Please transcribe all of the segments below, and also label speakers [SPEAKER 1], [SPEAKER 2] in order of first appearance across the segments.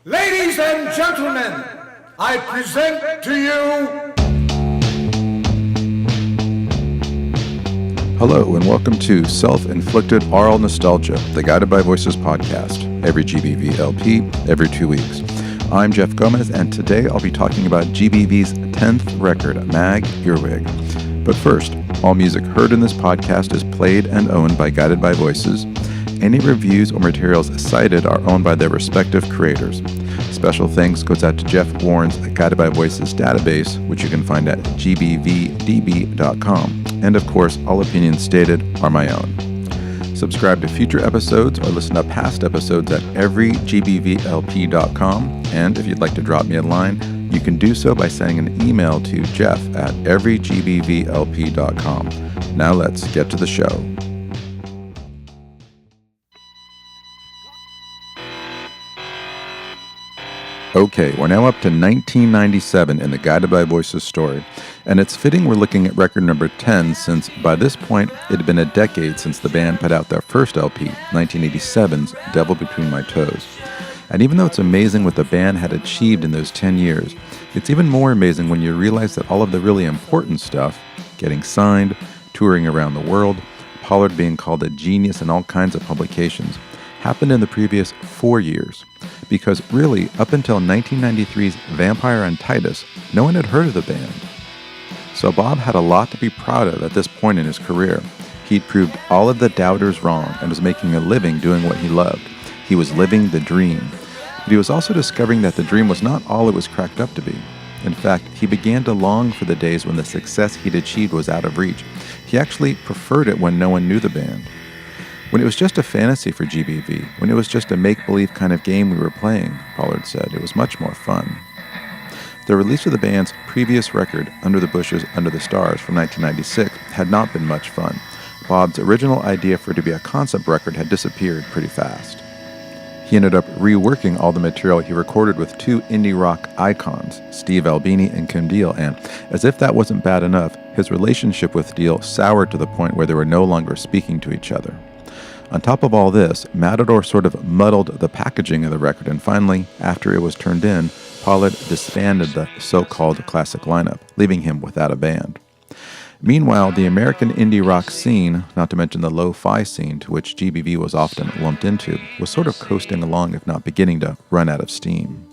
[SPEAKER 1] Ladies and gentlemen, I present to you...
[SPEAKER 2] Hello, and welcome to Self-Inflicted Aural Nostalgia, the Guided by Voices podcast, every GBV LP, every 2 weeks. I'm Jeff Gomez, and today I'll be talking about GBV's 10th record, Mag Earwhig. But first, all music heard in this podcast is played and owned by Guided by Voices. Any reviews or materials cited are owned by their respective creators. Special thanks goes out to Jeff Warren's Guided by Voices database, which you can find at gbvdb.com. And of course, all opinions stated are my own. Subscribe to future episodes or listen to past episodes at everygbvlp.com. And if you'd like to drop me a line, you can do so by sending an email to jeff@everygbvlp.com. Now let's get to the show. Okay, we're now up to 1997 in the Guided by Voices story, and it's fitting we're looking at record number 10 since by this point it had been a decade since the band put out their first LP, 1987's Devil Between My Toes. And even though it's amazing what the band had achieved in those 10 years, it's even more amazing when you realize that all of the really important stuff, getting signed, touring around the world, Pollard being called a genius in all kinds of publications, happened in the previous 4 years. Because really, up until 1993's Vampire and Titus, no one had heard of the band. So Bob had a lot to be proud of at this point in his career. He'd proved all of the doubters wrong and was making a living doing what he loved. He was living the dream. But he was also discovering that the dream was not all it was cracked up to be. In fact, he began to long for the days when the success he'd achieved was out of reach. He actually preferred it when no one knew the band. When it was just a fantasy for GBV, when it was just a make-believe kind of game we were playing, Pollard said, it was much more fun. The release of the band's previous record, Under the Bushes, Under the Stars, from 1996, had not been much fun. Bob's original idea for it to be a concept record had disappeared pretty fast. He ended up reworking all the material he recorded with two indie rock icons, Steve Albini and Kim Deal, and as if that wasn't bad enough, his relationship with Deal soured to the point where they were no longer speaking to each other. On top of all this, Matador sort of muddled the packaging of the record, and finally, after it was turned in, Pollard disbanded the so-called classic lineup, leaving him without a band. Meanwhile, the American indie rock scene, not to mention the lo-fi scene to which GBV was often lumped into, was sort of coasting along, if not beginning to run out of steam.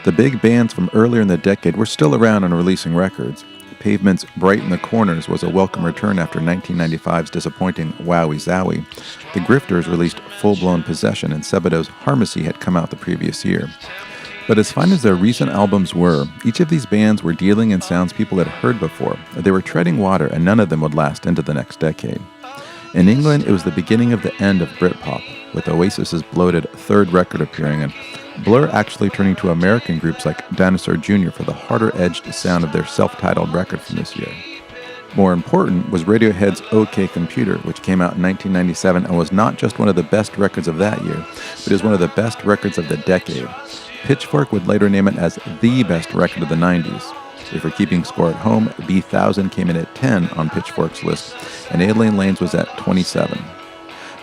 [SPEAKER 2] The big bands from earlier in the decade were still around and releasing records. Pavement's Bright in the Corners was a welcome return after 1995's disappointing Wowie Zowie. The Grifters released Full-Blown Possession, and Sebadoh's Harmacy had come out the previous year. But as fine as their recent albums were, each of these bands were dealing in sounds people had heard before. They were treading water, and none of them would last into the next decade. In England, it was the beginning of the end of Britpop, with Oasis's bloated third record appearing, and Blur actually turning to American groups like Dinosaur Jr. for the harder-edged sound of their self-titled record from this year. More important was Radiohead's OK Computer, which came out in 1997 and was not just one of the best records of that year, but is one of the best records of the decade. Pitchfork would later name it as the best record of the 90s. If we're keeping score at home, B1000 came in at 10 on Pitchfork's list, and Alien Lanes was at 27.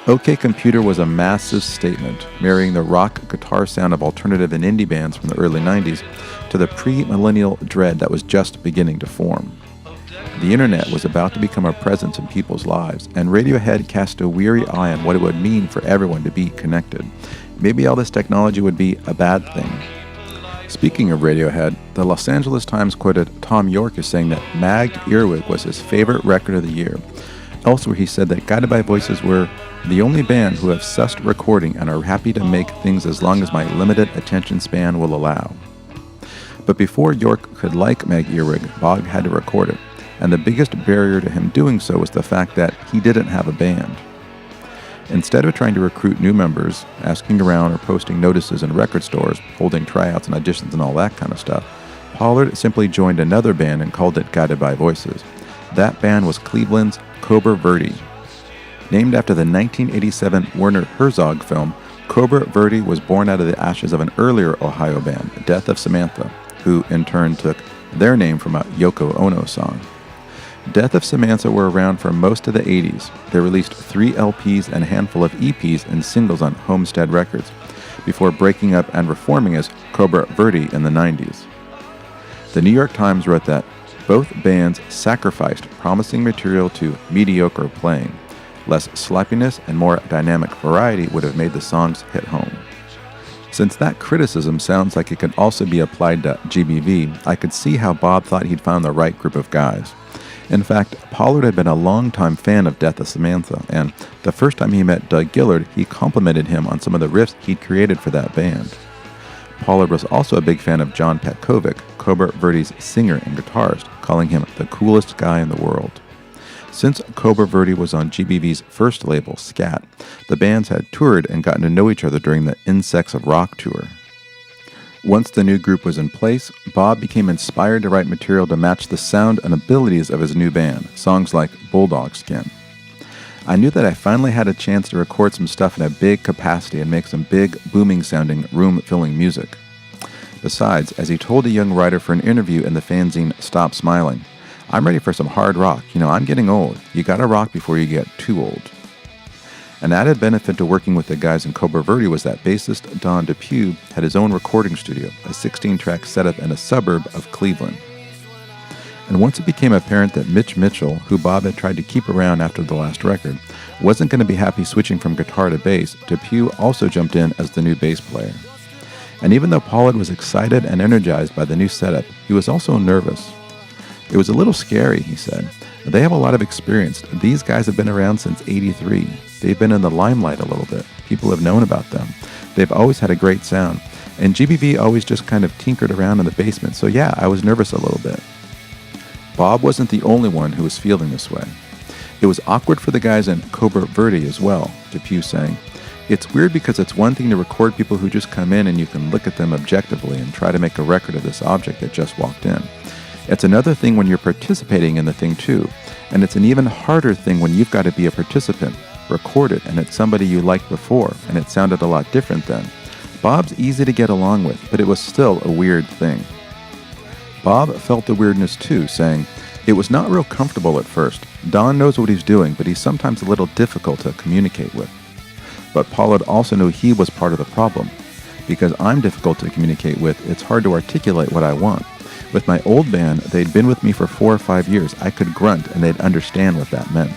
[SPEAKER 2] OK Computer was a massive statement, marrying the rock guitar sound of alternative and indie bands from the early 90s to the pre-millennial dread that was just beginning to form. The internet was about to become a presence in people's lives, and Radiohead cast a weary eye on what it would mean for everyone to be connected. Maybe all this technology would be a bad thing. Speaking of Radiohead, the Los Angeles Times quoted Tom York as saying that Mag Earwhig was his favorite record of the year. Elsewhere, he said that Guided by Voices were the only band who have sussed recording and are happy to make things as long as my limited attention span will allow. But before York could like Mag Earwhig, Bog had to record it, and the biggest barrier to him doing so was the fact that he didn't have a band. Instead of trying to recruit new members, asking around or posting notices in record stores, holding tryouts and auditions and all that kind of stuff, Pollard simply joined another band and called it Guided by Voices. That band was Cleveland's Cobra Verde. Named after the 1987 Werner Herzog film, Cobra Verde was born out of the ashes of an earlier Ohio band, Death of Samantha, who in turn took their name from a Yoko Ono song. Death of Samantha were around for most of the 80s. They released 3 LPs and a handful of EPs and singles on Homestead Records. before breaking up and reforming as Cobra Verde in the 90s. The New York Times wrote that both bands sacrificed promising material to mediocre playing. Less sloppiness and more dynamic variety would have made the songs hit home. Since that criticism sounds like it could also be applied to GBV, I could see how Bob thought he'd found the right group of guys. In fact, Pollard had been a longtime fan of Death of Samantha, and the first time he met Doug Gillard, he complimented him on some of the riffs he'd created for that band. Pollard was also a big fan of John Petkovic, Cobra Verde's singer and guitarist, calling him the coolest guy in the world. Since Cobra Verde was on GBV's first label, Scat, the bands had toured and gotten to know each other during the Insects of Rock tour. Once the new group was in place, Bob became inspired to write material to match the sound and abilities of his new band, songs like Bulldog Skin. I knew that I finally had a chance to record some stuff in a big capacity and make some big, booming-sounding, room-filling music. Besides, as he told a young writer for an interview in the fanzine Stop Smiling, I'm ready for some hard rock. I'm getting old. You gotta rock before you get too old. An added benefit to working with the guys in Cobra Verde was that bassist Don Depew had his own recording studio, a 16-track setup in a suburb of Cleveland. And once it became apparent that Mitch Mitchell, who Bob had tried to keep around after the last record, wasn't going to be happy switching from guitar to bass, Depew also jumped in as the new bass player. And even though Pollard was excited and energized by the new setup, he was also nervous. It was a little scary, he said. They have a lot of experience. These guys have been around since '83. They've been in the limelight a little bit. People have known about them. They've always had a great sound. And GBV always just kind of tinkered around in the basement. So yeah, I was nervous a little bit. Bob wasn't the only one who was feeling this way. It was awkward for the guys in Cobra Verde as well, Depew saying. It's weird because it's one thing to record people who just come in and you can look at them objectively and try to make a record of this object that just walked in. It's another thing when you're participating in the thing too, and it's an even harder thing when you've got to be a participant, record it, and it's somebody you liked before, and it sounded a lot different then. Bob's easy to get along with, but it was still a weird thing. Bob felt the weirdness too, saying, "It was not real comfortable at first. Don knows what he's doing, but he's sometimes a little difficult to communicate with." But Pollard also knew he was part of the problem. Because I'm difficult to communicate with, it's hard to articulate what I want. With my old band, they'd been with me for 4 or 5 years. I could grunt and they'd understand what that meant.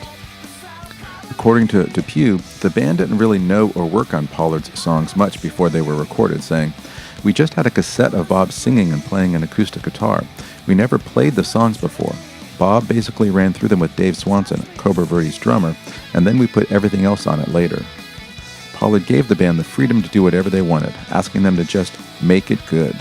[SPEAKER 2] According to Depew, the band didn't really know or work on Pollard's songs much before they were recorded, saying, "We just had a cassette of Bob singing and playing an acoustic guitar. We never played the songs before. Bob basically ran through them with Dave Swanson, Cobra Verde's drummer, and then we put everything else on it later." Pollard gave the band the freedom to do whatever they wanted, asking them to just make it good.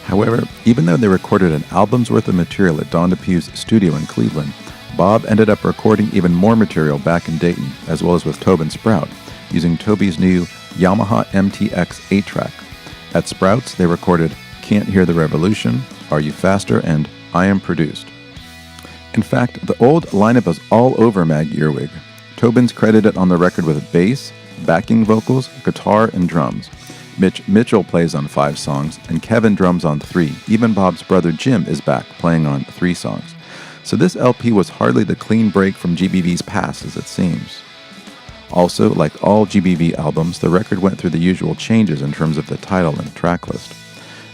[SPEAKER 2] However, even though they recorded an album's worth of material at Don Depew's studio in Cleveland, Bob ended up recording even more material back in Dayton, as well as with Tobin Sprout, using Toby's new Yamaha MTX 8-track. At Sprouts, they recorded Can't Hear the Revolution, Are You Faster, and I Am Produced. In fact, the old lineup is all over Maggie Earwhig. Tobin's credited on the record with bass, backing vocals, guitar, and drums. Mitch Mitchell plays on 5 songs, and Kevin drums on 3. Even Bob's brother Jim is back, playing on 3 songs. So this LP was hardly the clean break from GBV's past as it seems. Also, like all GBV albums, the record went through the usual changes in terms of the title and track list.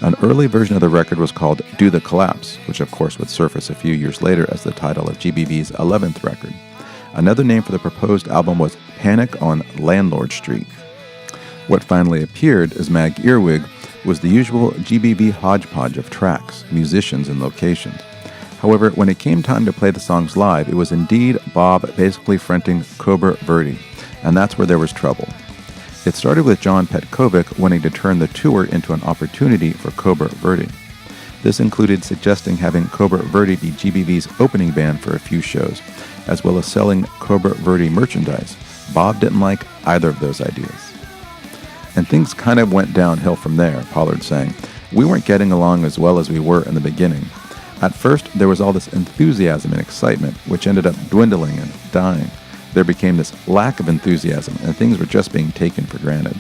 [SPEAKER 2] An early version of the record was called Do the Collapse, which of course would surface a few years later as the title of GBV's 11th record. Another name for the proposed album was Panic on Landlord Street. What finally appeared as Mag Earwig was the usual GBV hodgepodge of tracks, musicians, and locations. However, when it came time to play the songs live, it was indeed Bob basically fronting Cobra Verde, and that's where there was trouble. It started with John Petkovic wanting to turn the tour into an opportunity for Cobra Verde. This included suggesting having Cobra Verde be GBV's opening band for a few shows, as well as selling Cobra Verde merchandise. Bob didn't like either of those ideas. And things kind of went downhill from there, Pollard saying. We weren't getting along as well as we were in the beginning. At first, there was all this enthusiasm and excitement, which ended up dwindling and dying. There became this lack of enthusiasm, and things were just being taken for granted.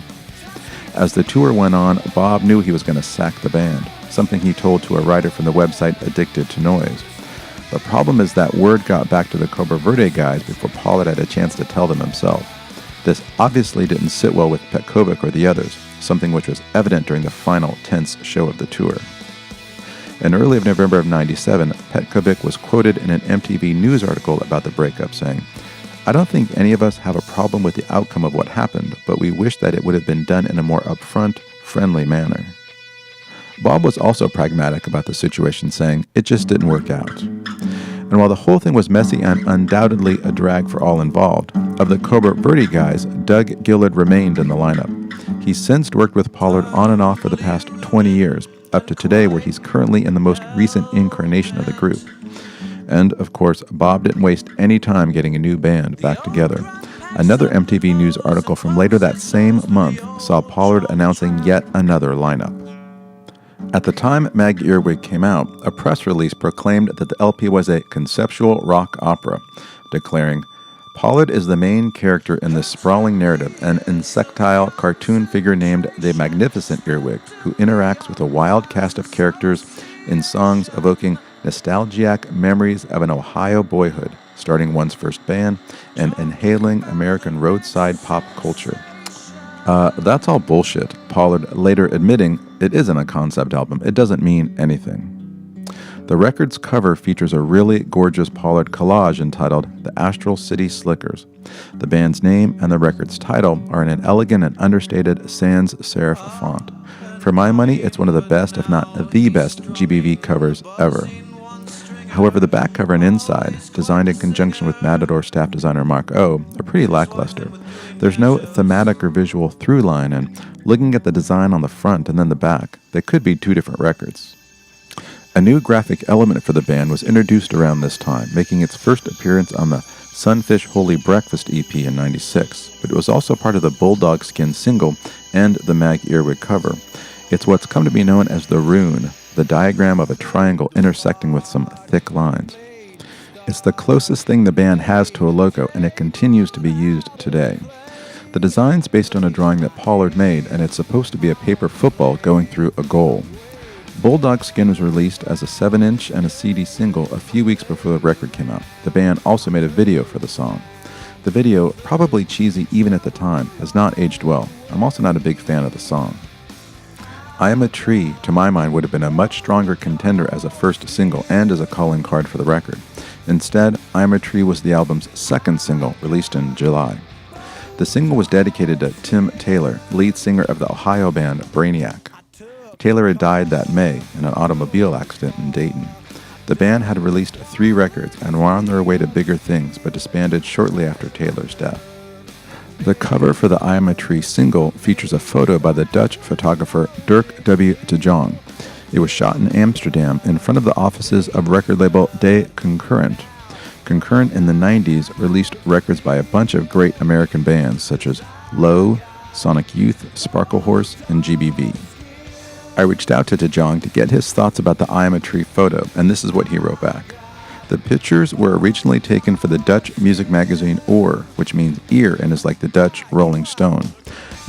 [SPEAKER 2] As the tour went on, Bob knew he was going to sack the band, something he told to a writer from the website Addicted to Noise. The problem is that word got back to the Cobra Verde guys before Pollard had a chance to tell them himself. This obviously didn't sit well with Petkovic or the others, something which was evident during the final tense show of the tour. In early of November of 97, Petkovic was quoted in an MTV News article about the breakup saying, "I don't think any of us have a problem with the outcome of what happened, but we wish that it would have been done in a more upfront, friendly manner." Bob was also pragmatic about the situation, saying, "It just didn't work out." And while the whole thing was messy and undoubtedly a drag for all involved, of the Cobra Verde guys, Doug Gillard remained in the lineup. He's since worked with Pollard on and off for the past 20 years, up to today where he's currently in the most recent incarnation of the group. And, of course, Bob didn't waste any time getting a new band back together. Another MTV News article from later that same month saw Pollard announcing yet another lineup. At the time Mag Earwhig came out, a press release proclaimed that the LP was a conceptual rock opera, declaring, "Pollard is the main character in this sprawling narrative, an insectile cartoon figure named the Magnificent Earwhig, who interacts with a wild cast of characters in songs evoking nostalgic memories of an Ohio boyhood, starting one's first band, and inhaling American roadside pop culture." That's all bullshit, Pollard later admitting it isn't a concept album. It doesn't mean anything. The record's cover features a really gorgeous Pollard collage entitled The Astral City Slickers. The band's name and the record's title are in an elegant and understated sans serif font. For my money, it's one of the best, if not the best, GBV covers ever. However, the back cover and inside, designed in conjunction with Matador staff designer Mark O, are pretty lackluster. There's no thematic or visual through line, and looking at the design on the front and then the back, they could be two different records. A new graphic element for the band was introduced around this time, making its first appearance on the Sunfish Holy Breakfast EP in '96, but it was also part of the Bulldog Skin single and the Mag Earwhig cover. It's what's come to be known as the rune, the diagram of a triangle intersecting with some thick lines. It's the closest thing the band has to a logo, and it continues to be used today. The design's based on a drawing that Pollard made, and it's supposed to be a paper football going through a goal. Bulldog Skin was released as a 7-inch and a CD single a few weeks before the record came out. The band also made a video for the song. The video, probably cheesy even at the time, has not aged well. I'm also not a big fan of the song. I Am a Tree, to my mind, would have been a much stronger contender as a first single and as a calling card for the record. Instead, I Am a Tree was the album's second single, released in July. The single was dedicated to Tim Taylor, lead singer of the Ohio band Brainiac. Taylor had died that May in an automobile accident in Dayton. The band had released 3 records and were on their way to bigger things, but disbanded shortly after Taylor's death. The cover for the I Am a Tree single features a photo by the Dutch photographer Dirk W. de Jong. It was shot in Amsterdam in front of the offices of record label De Concurrent. Concurrent in the 90s released records by a bunch of great American bands such as Low, Sonic Youth, Sparkle Horse, and GBV. I reached out to de Jong to get his thoughts about the I Am a Tree photo, and this is what he wrote back. The pictures were originally taken for the Dutch music magazine Oor, which means ear and is like the Dutch Rolling Stone.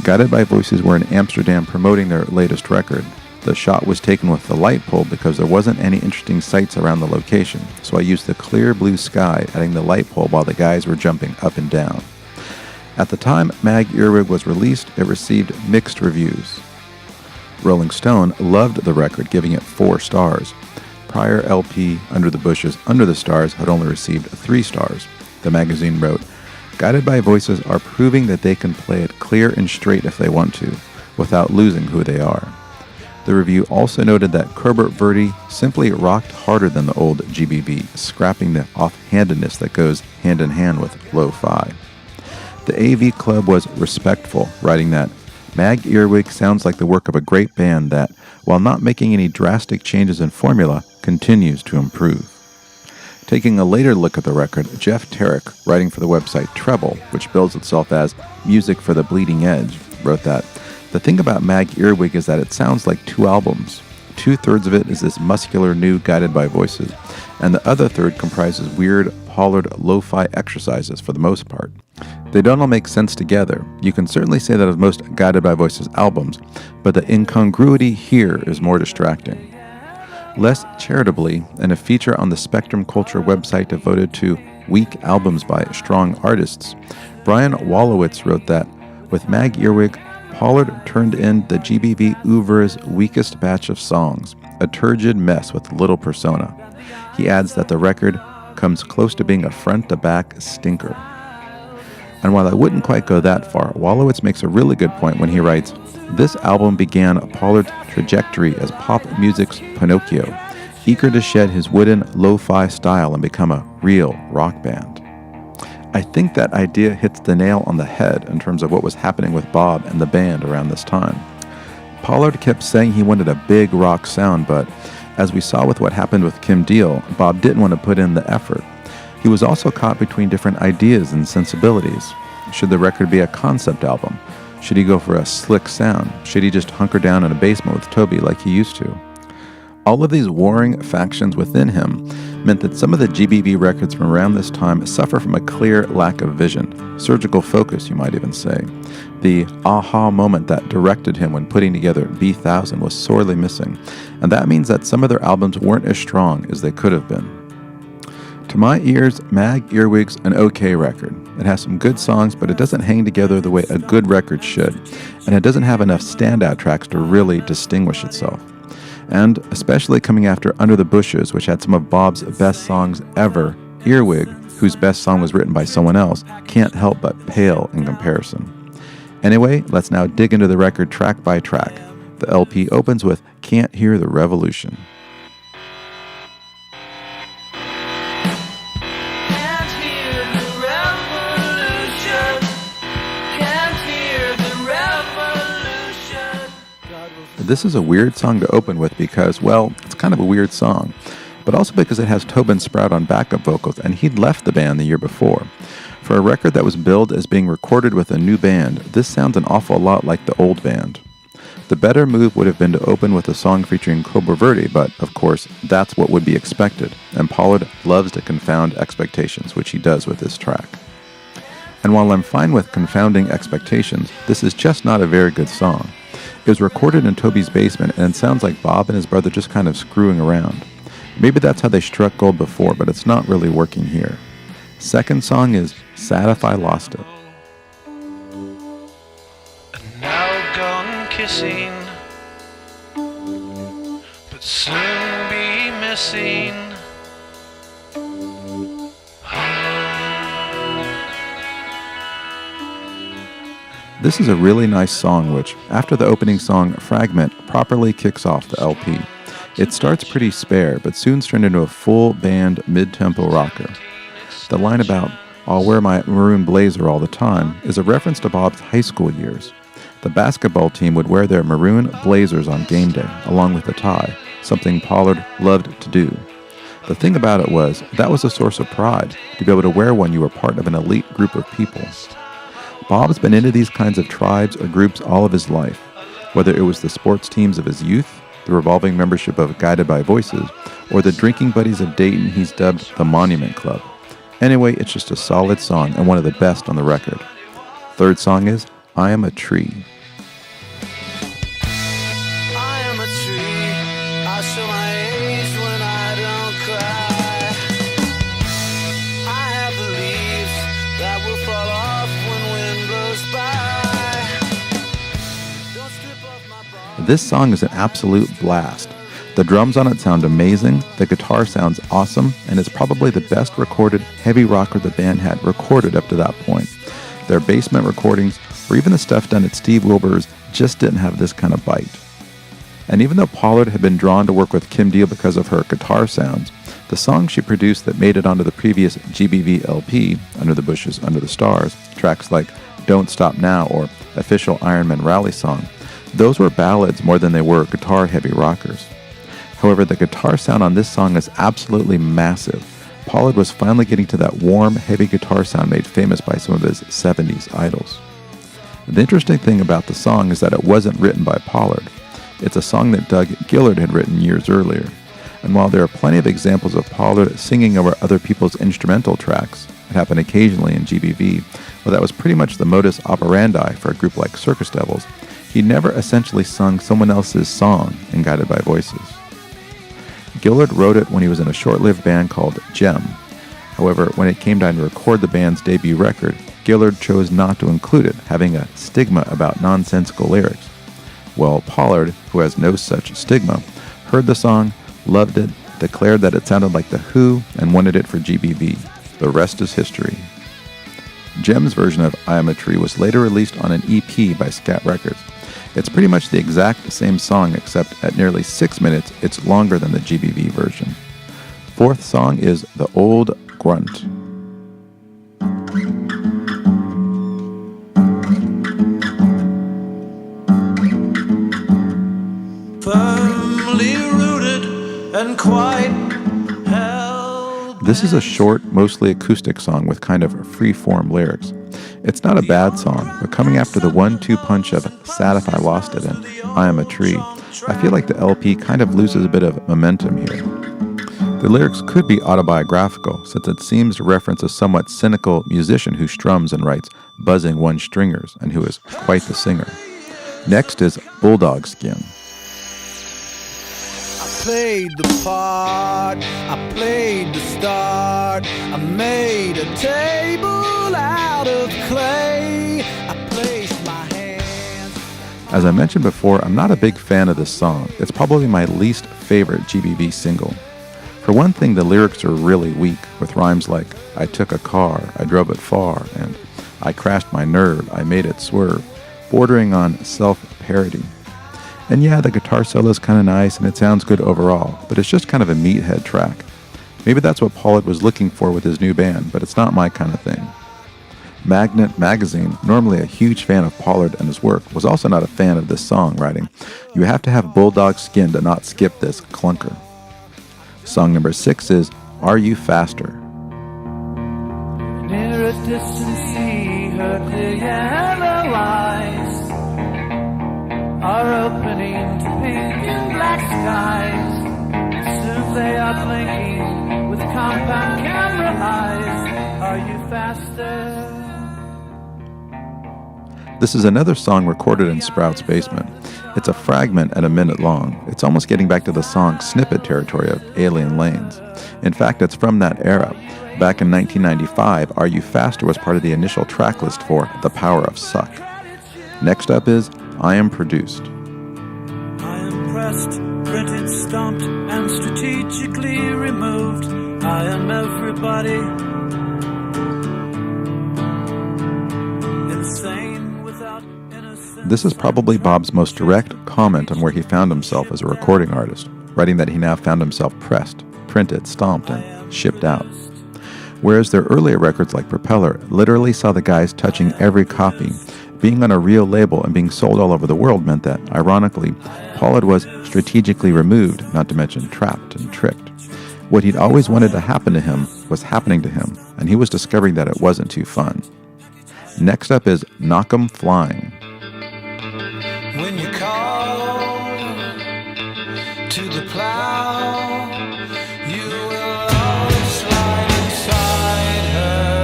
[SPEAKER 2] Guided by Voices were in Amsterdam promoting their latest record. The shot was taken with the light pole because there wasn't any interesting sights around the location, so I used the clear blue sky adding the light pole while the guys were jumping up and down. At the time Mag Earwhig was released, it received mixed reviews. Rolling Stone loved the record, giving it 4 stars. Prior LP, Under the Bushes, Under the Stars, had only received 3 stars. The magazine wrote, "Guided by Voices are proving that they can play it clear and straight if they want to, without losing who they are." The review also noted that Cobra Verde simply rocked harder than the old GBV, scrapping the offhandedness that goes hand in hand with lo-fi. The AV Club was respectful, writing that Mag Earwhig sounds like the work of a great band that, while not making any drastic changes in formula, continues to improve. Taking a later look at the record, Jeff Tarek, writing for the website Treble, which bills itself as Music for the Bleeding Edge, wrote that, "The thing about Mag Earwhig is that it sounds like 2 albums. 2/3 of it is this muscular new Guided by Voices, and the other third comprises weird Pollard lo-fi exercises for the most part. They don't all make sense together. You can certainly say that of most Guided by Voices albums, but the incongruity here is more distracting." Less charitably, in a feature on the Spectrum Culture website devoted to weak albums by strong artists, Brian Wolowitz wrote that, "With Mag Earwhig, Pollard turned in the GBV oeuvre's weakest batch of songs, a turgid mess with little persona. He adds that the record comes close to being a front-to-back stinker. And while I wouldn't quite go that far, Wolowitz makes a really good point when he writes, "This album began Pollard's trajectory as pop music's Pinocchio, eager to shed his wooden lo-fi style and become a real rock band." I think that idea hits the nail on the head in terms of what was happening with Bob and the band around this time. Pollard kept saying he wanted a big rock sound, but as we saw with what happened with Kim Deal, Bob didn't want to put in the effort. He was also caught between different ideas and sensibilities. Should the record be a concept album? Should he go for a slick sound? Should he just hunker down in a basement with Toby like he used to? All of these warring factions within him meant that some of the GBV records from around this time suffer from a clear lack of vision, surgical focus, you might even say. The aha moment that directed him when putting together B-1000 was sorely missing, and that means that some of their albums weren't as strong as they could have been. To my ears, Mag Earwig's an okay record. It has some good songs, but it doesn't hang together the way a good record should, and it doesn't have enough standout tracks to really distinguish itself. And especially coming after Under the Bushes, which had some of Bob's best songs ever, Earwig, whose best song was written by someone else, can't help but pale in comparison. Anyway, let's now dig into the record track by track. The LP opens with Can't Hear the Revolution. This is a weird song to open with because, well, it's kind of a weird song, but also because it has Tobin Sprout on backup vocals, and he'd left the band the year before. For a record that was billed as being recorded with a new band, this sounds an awful lot like the old band. The better move would have been to open with a song featuring Cobra Verde, but, of course, that's what would be expected, and Pollard loves to confound expectations, which he does with this track. And while I'm fine with confounding expectations, this is just not a very good song. It was recorded in Toby's basement, and it sounds like Bob and his brother just kind of screwing around. Maybe that's how they struck gold before, but it's not really working here. Second song is Sad If I Lost It.
[SPEAKER 3] Now gone kissing, but soon be missing.
[SPEAKER 2] This is a really nice song which, after the opening song Fragment, properly kicks off the LP. It starts pretty spare, but soon turns into a full band mid-tempo rocker. The line about, "I'll wear my maroon blazer all the time," is a reference to Bob's high school years. The basketball team would wear their maroon blazers on game day, along with a tie, something Pollard loved to do. The thing about it was, that was a source of pride. To be able to wear one, you were part of an elite group of people. Bob's been into these kinds of tribes or groups all of his life, whether it was the sports teams of his youth, the revolving membership of Guided by Voices, or the drinking buddies of Dayton he's dubbed the Monument Club. Anyway, it's just a solid song and one of the best on the record. Third song is I Am a Tree.
[SPEAKER 3] I am a tree, I show my age when I don't cry. I have the leaves that will fall off when wind blows by. Don't strip off my body.
[SPEAKER 2] This song is an absolute blast. The drums on it sound amazing, the guitar sounds awesome, and it's probably the best recorded heavy rocker the band had recorded up to that point. Their basement recordings, or even the stuff done at Steve Wilbur's, just didn't have this kind of bite. And even though Pollard had been drawn to work with Kim Deal because of her guitar sounds, the songs she produced that made it onto the previous GBV LP, Under the Bushes, Under the Stars, tracks like Don't Stop Now or Official Ironman Rally Song, those were ballads more than they were guitar-heavy rockers. However, the guitar sound on this song is absolutely massive. Pollard was finally getting to that warm, heavy guitar sound made famous by some of his 70s idols. The interesting thing about the song is that it wasn't written by Pollard. It's a song that Doug Gillard had written years earlier. And while there are plenty of examples of Pollard singing over other people's instrumental tracks, it happened occasionally in GBV, well, that was pretty much the modus operandi for a group like Circus Devils. He never essentially sung someone else's song in Guided by Voices. Gillard wrote it when he was in a short-lived band called Gem. However, when it came time to record the band's debut record, Gillard chose not to include it, having a stigma about nonsensical lyrics. Well, Pollard, who has no such stigma, heard the song, loved it, declared that it sounded like The Who, and wanted it for GBV. The rest is history. Jem's version of I Am a Tree was later released on an EP by Scat Records. It's pretty much the exact same song, except at nearly 6 minutes, it's longer than the GBV version. Fourth song is The Old Grunt.
[SPEAKER 3] Firmly rooted and quite held.
[SPEAKER 2] This is a short, mostly acoustic song with kind of free-form lyrics. It's not a bad song, but coming after the 1-2 punch of Sad If I Lost It and I Am a Tree, I feel like the LP kind of loses a bit of momentum here. The lyrics could be autobiographical, since it seems to reference a somewhat cynical musician who strums and writes buzzing one-stringers and who is quite the singer. Next is Bulldog Skin.
[SPEAKER 3] I played the part, I played the start, I made a table out of clay, I placed my hands.
[SPEAKER 2] As I mentioned before, I'm not a big fan of this song. It's probably my least favorite GBV single. For one thing, the lyrics are really weak, with rhymes like, I took a car, I drove it far, and I crashed my nerve, I made it swerve, bordering on self-parody. And yeah, the guitar solo is kind of nice and it sounds good overall, but it's just kind of a meathead track. Maybe that's what Pollard was looking for with his new band, but it's not my kind of thing. Magnet Magazine, normally a huge fan of Pollard and his work, was also not a fan of this song, writing, "You have to have bulldog skin to not skip this clunker." Song number 6 is Are You Faster?
[SPEAKER 3] Near a distant sea, her clear yellow eyes are opening to pink and black skies. Soon they are blinking with compound camera eyes. Are you faster?
[SPEAKER 2] This is another song recorded in Sprout's basement. It's a fragment at a minute long. It's almost getting back to the song snippet territory of Alien Lanes. In fact, it's from that era. Back in 1995, Are You Faster was part of the initial track list for The Power of Suck. Next up is I Am Produced.
[SPEAKER 3] I am pressed, printed, stomped, and strategically removed. I am everybody. Insane without innocence.
[SPEAKER 2] This is probably Bob's most direct comment on where he found himself as a recording artist, writing that he now found himself pressed, printed, stomped, and shipped out. Whereas their earlier records like Propeller literally saw the guys touching every copy, being on a real label and being sold all over the world meant that, ironically, Pollard was strategically removed, not to mention trapped and tricked. What he'd always wanted to happen to him was happening to him, and he was discovering that it wasn't too fun. Next up is Knock 'em Flying.
[SPEAKER 3] When you call to the plow, you will always slide inside her.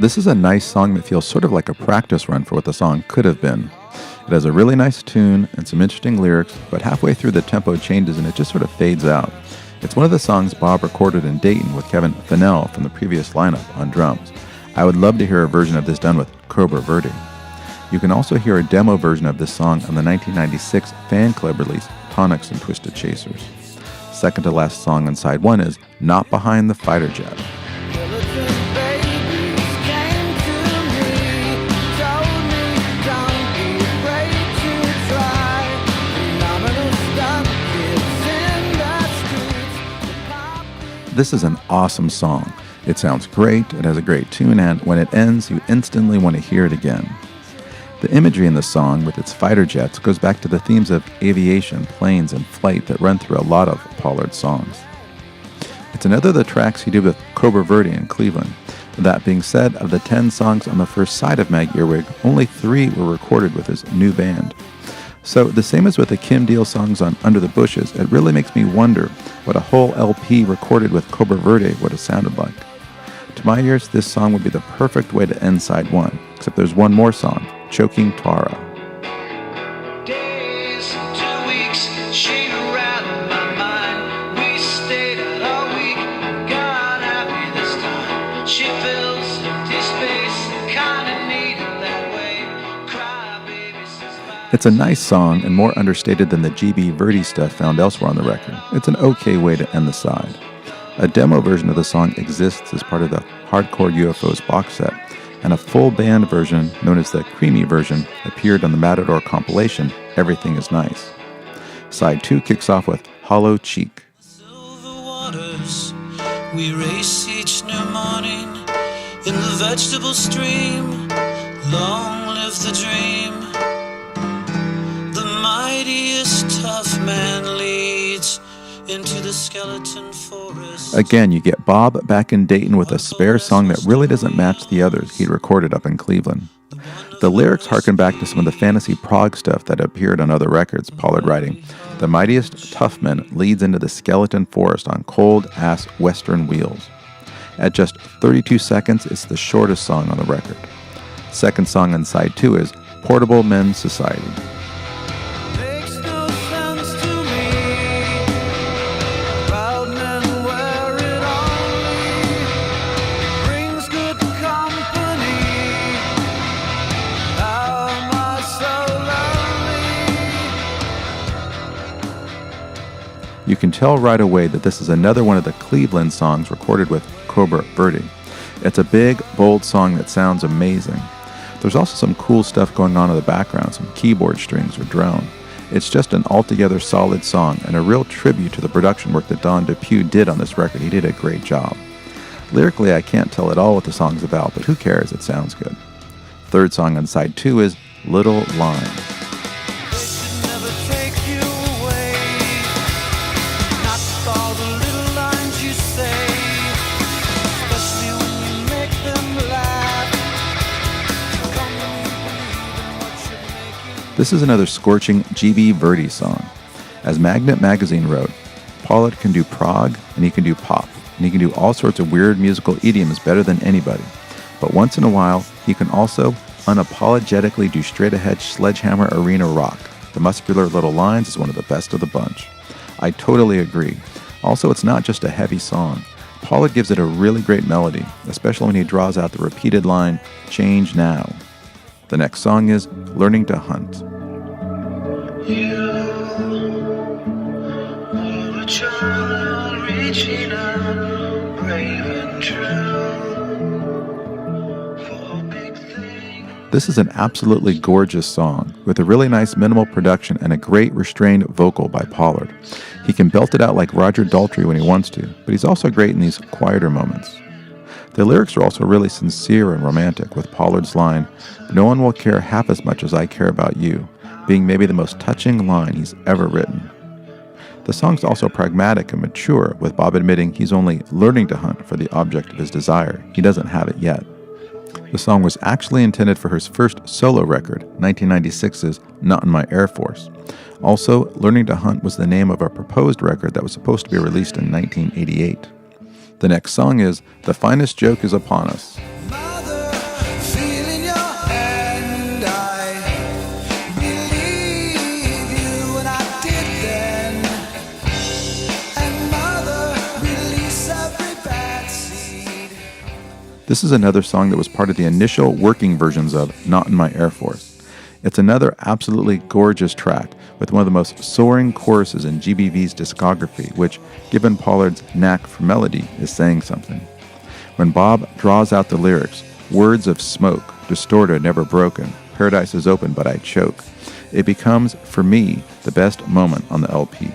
[SPEAKER 2] This is a nice song that feels sort of like a practice run for what the song could have been. It has a really nice tune and some interesting lyrics, but halfway through the tempo changes and it just sort of fades out. It's one of the songs Bob recorded in Dayton with Kevin Fennell from the previous lineup on drums. I would love to hear a version of this done with Cobra Verde. You can also hear a demo version of this song on the 1996 fan club release, Tonics and Twisted Chasers. Second to last song on side 1 is Not Behind the Fighter Jet. This is an awesome song. It sounds great, it has a great tune, and when it ends, you instantly want to hear it again. The imagery in the song, with its fighter jets, goes back to the themes of aviation, planes, and flight that run through a lot of Pollard's songs. It's another of the tracks he did with Cobra Verde in Cleveland. That being said, of the 10 songs on the first side of Mag Earwhig, only 3 were recorded with his new band. So, the same as with the Kim Deal songs on Under the Bushes, it really makes me wonder what a whole LP recorded with Cobra Verde would have sounded like. To my ears, this song would be the perfect way to end side 1, except there's one more song, Choking Tara.
[SPEAKER 3] Days, 2 weeks, she around my mind. We stayed out all week, got happy this time.
[SPEAKER 2] It's a nice song and more understated than the Cobra Verde stuff found elsewhere on the record. It's an okay way to end the side. A demo version of the song exists as part of the Hardcore UFOs box set, and a full band version, known as the Creamy version, appeared on the Matador compilation, Everything Is Nice. Side 2 kicks off with Hollow Cheek.
[SPEAKER 3] Silver waters, we race each new morning in the vegetable stream. Long live the dream. The mightiest tough man leads into the skeleton forest.
[SPEAKER 2] Again, you get Bob back in Dayton with a spare song that really doesn't match the others he'd recorded up in Cleveland. The lyrics harken back to some of the fantasy prog stuff that appeared on other records, Pollard writing, "The mightiest tough man leads into the skeleton forest on cold-ass western wheels." At just 32 seconds, it's the shortest song on the record. Second song on side 2 is Portable Men's Society.
[SPEAKER 3] Makes no sense to me. Proud men wear it only. Brings good company. How am I so lonely?
[SPEAKER 2] You can tell right away that this is another one of the Cleveland songs recorded with Cobra Verde. It's a big, bold song that sounds amazing. There's also some cool stuff going on in the background, some keyboard strings or drone. It's just an altogether solid song and a real tribute to the production work that Don Depew did on this record. He did a great job. Lyrically, I can't tell at all what the song's about, but who cares? It sounds good. Third song on side 2 is Little Line.
[SPEAKER 3] They should never take you away. Not all the little lines you say, especially when you make them laugh. Come on, believe in what you're making.
[SPEAKER 2] This is another scorching Cobra Verde song. As Magnet Magazine wrote, Pollard can do prog and he can do pop, and he can do all sorts of weird musical idioms better than anybody. But once in a while, he can also unapologetically do straight-ahead sledgehammer arena rock. The muscular Little Lines is one of the best of the bunch. I totally agree. Also, it's not just a heavy song. Pollard gives it a really great melody, especially when he draws out the repeated line, "Change now." The next song is Learning to Hunt.
[SPEAKER 3] You were a child reaching out, brave and true for big things.
[SPEAKER 2] This is an absolutely gorgeous song, with a really nice minimal production and a great restrained vocal by Pollard. He can belt it out like Roger Daltrey when he wants to, but he's also great in these quieter moments. The lyrics are also really sincere and romantic, with Pollard's line, "No one will care half as much as I care about you," being maybe the most touching line he's ever written. The song's also pragmatic and mature, with Bob admitting he's only learning to hunt for the object of his desire. He doesn't have it yet. The song was actually intended for his first solo record, 1996's Not in My Air Force. Also, Learning to Hunt was the name of a proposed record that was supposed to be released in 1988. The next song is The Finest Joke Is Upon Us.
[SPEAKER 3] Mother, feeling your hand, I believe you and I did then. And mother, release every bad seed.
[SPEAKER 2] This is another song that was part of the initial working versions of Not in My Air Force. It's another absolutely gorgeous track with one of the most soaring choruses in GBV's discography, which, given Pollard's knack for melody, is saying something. When Bob draws out the lyrics, "Words of smoke, distorted, never broken, paradise is open but I choke," it becomes, for me, the best moment on the LP.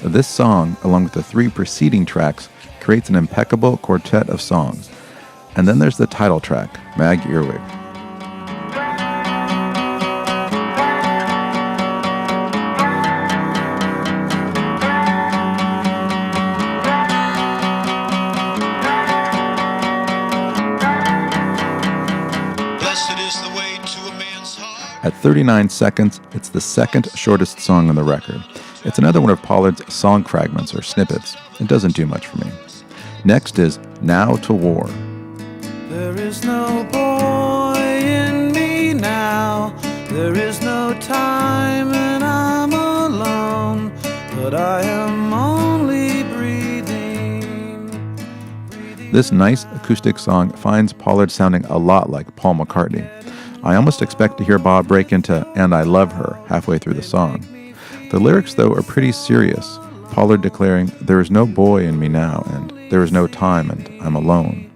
[SPEAKER 2] This song, along with the 3 preceding tracks, creates an impeccable quartet of songs. And then there's the title track, Mag Earwhig.
[SPEAKER 3] Blessed is the way to a man's heart.
[SPEAKER 2] At 39 seconds, it's the second shortest song on the record. It's another one of Pollard's song fragments or snippets. It doesn't do much for me. Next is Now to War.
[SPEAKER 3] There is no boy in me now. There is no time and I'm alone. But I am only breathing.
[SPEAKER 2] This nice acoustic song finds Pollard sounding a lot like Paul McCartney. I almost expect to hear Bob break into "And I Love Her" halfway through the song. The lyrics, though, are pretty serious, Pollard declaring, "There is no boy in me now, and there is no time, and I'm alone."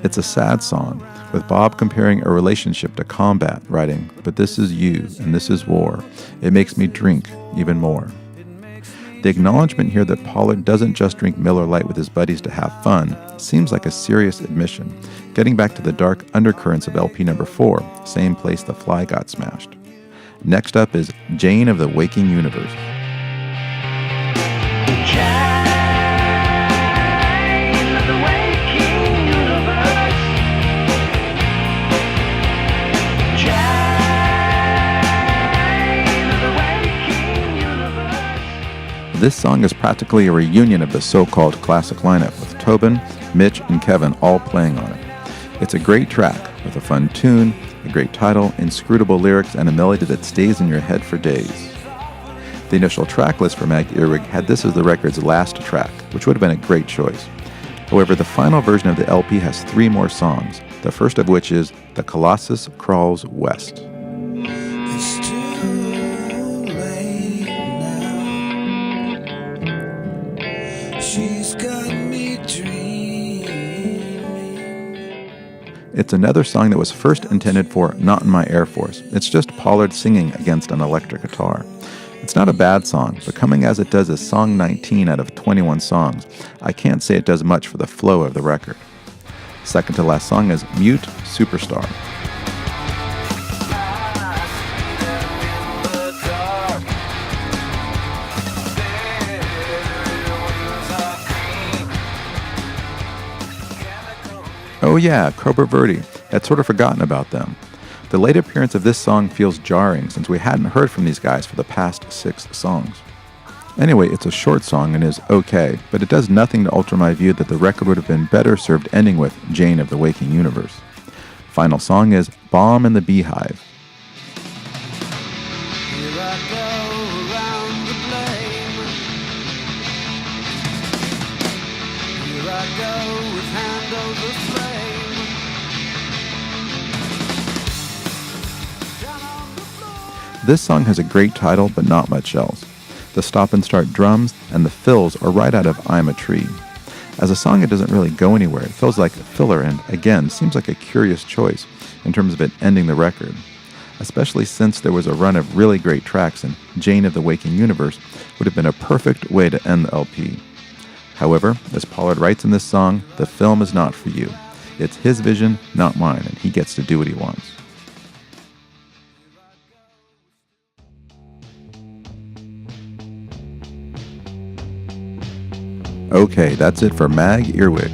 [SPEAKER 2] It's a sad song, with Bob comparing a relationship to combat, writing, "But this is you, and this is war. It makes me drink even more." The acknowledgement here that Pollard doesn't just drink Miller Lite with his buddies to have fun seems like a serious admission, getting back to the dark undercurrents of LP number 4, Same Place the Fly Got Smashed. Next up is Jane of the Waking Universe. This song is practically a reunion of the so-called classic lineup, with Tobin, Mitch, and Kevin all playing on it. It's a great track, with a fun tune, a great title, inscrutable lyrics, and a melody that stays in your head for days. The initial track list for Mag Earwhig had this as the record's last track, which would have been a great choice. However, the final version of the LP has 3 more songs, the first of which is The Colossus Crawls West.
[SPEAKER 3] It's too late now. She's got me dreaming.
[SPEAKER 2] It's another song that was first intended for Not in My Air Force. It's just Pollard singing against an electric guitar. It's not a bad song, but coming as it does as song 19 out of 21 songs, I can't say it does much for the flow of the record. Second to last song is Mute Superstar. Oh yeah, Cobra Verde. I'd sort of forgotten about them. The late appearance of this song feels jarring since we hadn't heard from these guys for the past 6 songs. Anyway, it's a short song and is okay, but it does nothing to alter my view that the record would have been better served ending with Jane of the Waking Universe. Final song is Bomb in the Beehive.
[SPEAKER 3] Here I go around the blame. Here I go with hand over flame. Down on the floor.
[SPEAKER 2] This song has a great title, but not much else. The stop and start drums and the fills are right out of I'm a Tree. As a song, it doesn't really go anywhere. It feels like a filler and, again, seems like a curious choice in terms of it ending the record, especially since there was a run of really great tracks and Jane of the Waking Universe would have been a perfect way to end the LP. However, as Pollard writes in this song, the film is not for you. It's his vision, not mine, and he gets to do what he wants. Okay, that's it for Mag Earwhig.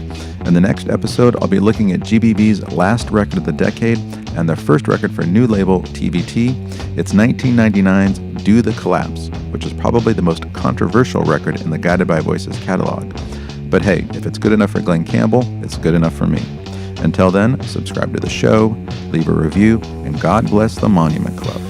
[SPEAKER 2] In the next episode, I'll be looking at GBV's last record of the decade and their first record for new label TVT. It's 1999's Do the Collapse, which is probably the most controversial record in the Guided by Voices catalog. But hey, if it's good enough for Glenn Campbell, it's good enough for me. Until then, subscribe to the show, leave a review, and God bless the Monument Club.